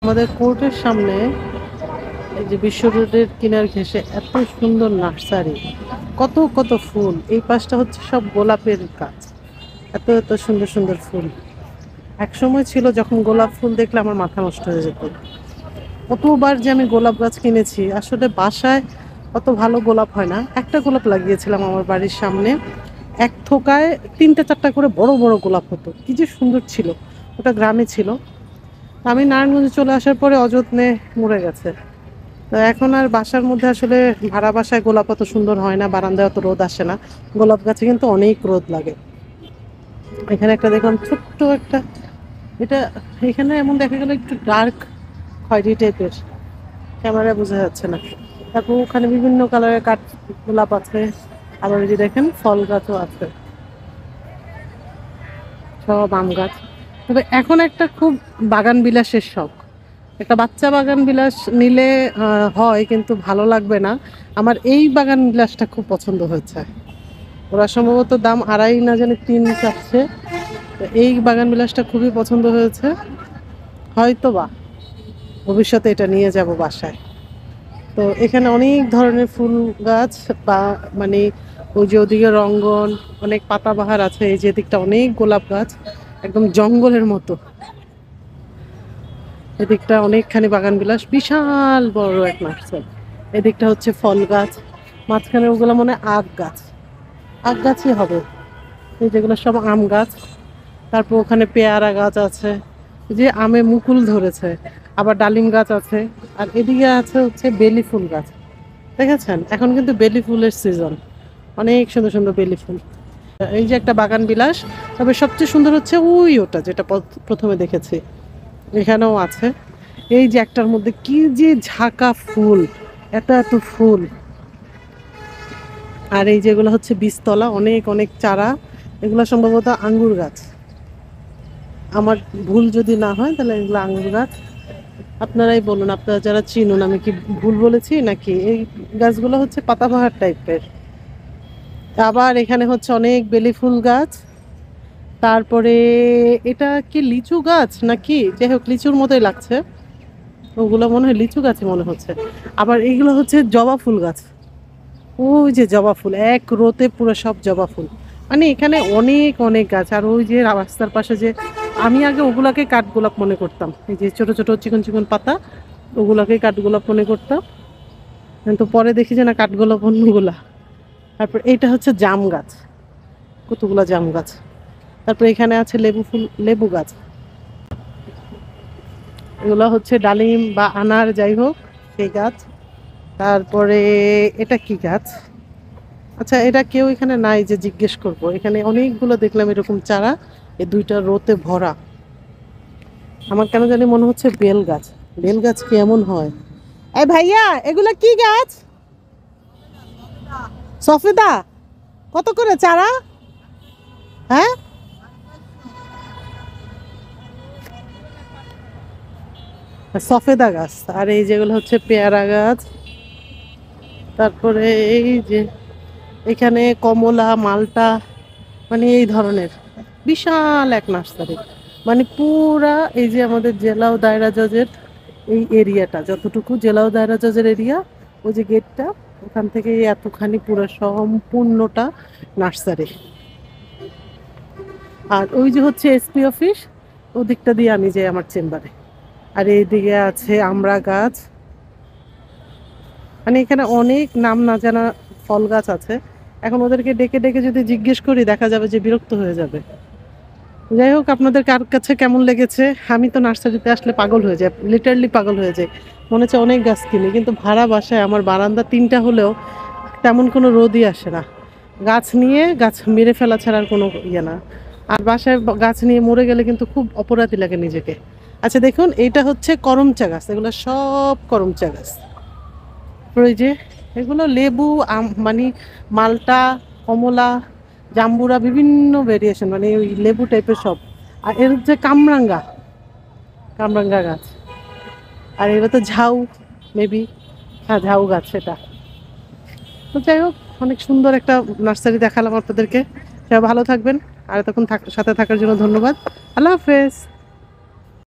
আমাদের কোর্টের সামনে এই যে বিশ্ব রোডের কিনার ঘেঁষে এত সুন্দর নার্সারি, কত কত ফুল। এই পাশটা হচ্ছে সব গোলাপের গাছ, এত এত সুন্দর সুন্দর ফুল। এক সময় ছিল যখন গোলাপ ফুল দেখলে আমার মাথা নষ্ট হয়ে যেত। কতবার যে আমি গোলাপ গাছ কিনেছি, আসলে বাসায় অত ভালো গোলাপ হয় না। একটা গোলাপ লাগিয়েছিলাম আমার বাড়ির সামনে, এক থোকায় 3-4টা করে বড় বড় গোলাপ হতো, কি যে সুন্দর ছিল। ওটা গ্রামে ছিল। আমি নারায়ণগঞ্জে চলে আসার পরে অযত্নে মরে গেছে। তো এখন আর বাসার মধ্যে আসলে ভাড়া বাসায় গোলাপ অত সুন্দর হয় না, বারান্দায় অত রোদ আসে না। গোলাপ গাছে কিন্তু অনেক রোদ লাগে। এখানে একটা দেখলাম ছোট্ট একটা, এটা এখানে এমন দেখা গেল একটু ডার্ক খয়েরি টাইপের, ক্যামেরায় বোঝা যাচ্ছে না। তারপর ওখানে বিভিন্ন কালারের কাঠ গোলাপ আছে, আবার এই যে দেখেন ফল গাছও আছে, সব আম গাছ। তবে এখন একটা খুব বাগান বিলাসের শখ, একটা বাচ্চা বাগান বিলাস নিলে হয়, কিন্তু ভালো লাগবে না। আমার এই বাগান বিলাসটা খুব পছন্দ হয়েছে। ওরা সম্ভবত দাম 2.5 না জানি 3 চাচ্ছে। তো এই বাগান বিলাসটা খুবই পছন্দ হয়েছে, হয়তো বা ভবিষ্যতে এটা নিয়ে যাব বাসায়। তো এখানে অনেক ধরনের ফুল গাছ, বা মানে ওই যে ওদিকে রঙ্গন, অনেক পাতাবাহার আছে। এই যে দিকটা অনেক গোলাপ গাছ, একদম জঙ্গলের মতো। এদিকটা অনেকখানি বাগান বিলাস, বিশাল বড় এক নার্সারি। এদিকটা হচ্ছে ফল গাছ, মাঝখানে ওগুলো মনে হয় আখ গাছ, আখ গাছই হবে। এই যেগুলো সব আম গাছ। তারপর ওখানে পেয়ারা গাছ আছে, যে আমে মুকুল ধরেছে। আবার ডালিম গাছ আছে। আর এদিকে আছে হচ্ছে বেলি ফুল গাছ। দেখেছেন, এখন কিন্তু বেলি ফুলের সিজন, অনেক সুন্দর সুন্দর বেলি ফুল। এই যে একটা বাগান বিলাস। তবে সবচেয়ে সুন্দর হচ্ছে ওই ওটা যেটা প্রথমে দেখেছি, এখানেও আছে। এই যে একটার মধ্যে কি যে ঝাঁকা ফুল, এত এত ফুল। আর এই যেগুলো হচ্ছে বীজতলা, অনেক অনেক চারা। এগুলো সম্ভবত আঙ্গুর গাছ, আমার ভুল যদি না হয় তাহলে এগুলো আঙ্গুর গাছ। আপনারাই বলুন, আপনারা যারা চিনুন, আমি কি ভুল বলেছি নাকি। এই গাছগুলো হচ্ছে পাতাবাহার টাইপের। আবার এখানে হচ্ছে অনেক বেলি ফুল গাছ। তারপরে এটা কি লিচু গাছ নাকি, যাই হোক লিচুর মতোই লাগছে। ওগুলো মনে হয় লিচু গাছই মনে হচ্ছে। আবার এইগুলো হচ্ছে জবা ফুল গাছ। ওই যে জবা ফুল, এক রোতে পুরো সব জবা ফুল। মানে এখানে অনেক অনেক গাছ। আর ওই যে রাস্তার পাশে যে, আমি আগে ওগুলাকে কাঠগোলাপ মনে করতাম, এই যে ছোট ছোট চিকন চিকন পাতা, ওগুলাকে কাঠগোলাপ মনে করতাম। কিন্তু পরে দেখি যে না, কাঠগোলাপ অন্যগুলা। তারপর এইটা হচ্ছে জাম গাছ, কতগুলা জাম গাছ। তারপর এখানে আছে লেবু ফুল, লেবু গাছ। এগুলো হচ্ছে ডালিম বা আনার, যাই হোক সেই গাছ। তারপরে এটা কি গাছ, আচ্ছা এটা কেউ এখানে নাই যে জিজ্ঞেস করব। এখানে অনেকগুলো দেখলাম এরকম চারা, এই দুইটা রোতে ভরা। আমার কেন জানি মনে হচ্ছে বেল গাছ। বেল গাছ কেমন হয়? এই ভাইয়া, এগুলো কি গাছ? সফেদা? কত করে চারা? হ্যাঁ, সফেদা গাছ। আর এই যেগুলো হচ্ছে পেয়ারা গাছ। তারপরে এই যে এখানে কমলা, মালটা, মানে এই ধরনের বিশাল এক নার্সারি। মানে পুরা এই যে আমাদের জেলা ও দায়রা জজের এই এরিয়াটা, যতটুকু জেলা ও দায়রা জজের এরিয়া, ওই যে গেটটা, ওখান থেকে এতখানি পুরো সম্পূর্ণটা নার্সারি। আর ওই যে হচ্ছে এসপি অফিস, ওদিকটা দিয়ে আমি যাই আমার চেম্বারে। আর এইদিকে আছে আমড়া গাছ। মানে এখানে অনেক নাম না জানা ফল গাছ আছে। এখন ওদেরকে ডেকে ডেকে যদি জিজ্ঞেস করি, দেখা যাবে যে বিরক্ত হয়ে যাবে। যাই হোক, আপনাদের কার কাছে কেমন লেগেছে? আমি তো নার্সারিতে আসলে পাগল হয়ে যাই, লিটারলি পাগল হয়ে যাই। মনে হচ্ছে অনেক গাছ কিনি, কিন্তু ভাড়া বাসায় আমার বারান্দা 3টা হলেও তেমন কোনো রোদই আসে না। গাছ নিয়ে গাছ মেরে ফেলা ছাড়া আর কোনো ইয়ে না। আর বাসায় গাছ নিয়ে মরে গেলে কিন্তু খুব অপরাধী লাগে নিজেকে। আচ্ছা দেখুন, এইটা হচ্ছে করমচা গাছ, এগুলো সব করমচা গাছ। ওই যে এগুলো লেবু, আম, মানে মালটা, কমলা, জাম্বুরা, বিভিন্ন ভেরিয়েশন, মানে ওই লেবু টাইপের সব। আর এর হচ্ছে কামরাঙ্গা, কামরাঙ্গা গাছ। আর এগুলো তো ঝাউ, মেবি, হ্যাঁ ঝাউ গাছ সেটা। তো যাই হোক, অনেক সুন্দর একটা নার্সারি দেখালাম আপনাদেরকে। সবাই ভালো থাকবেন। আর এতক্ষণ সাথে থাকার জন্য ধন্যবাদ। আল্লাহ হাফেজ।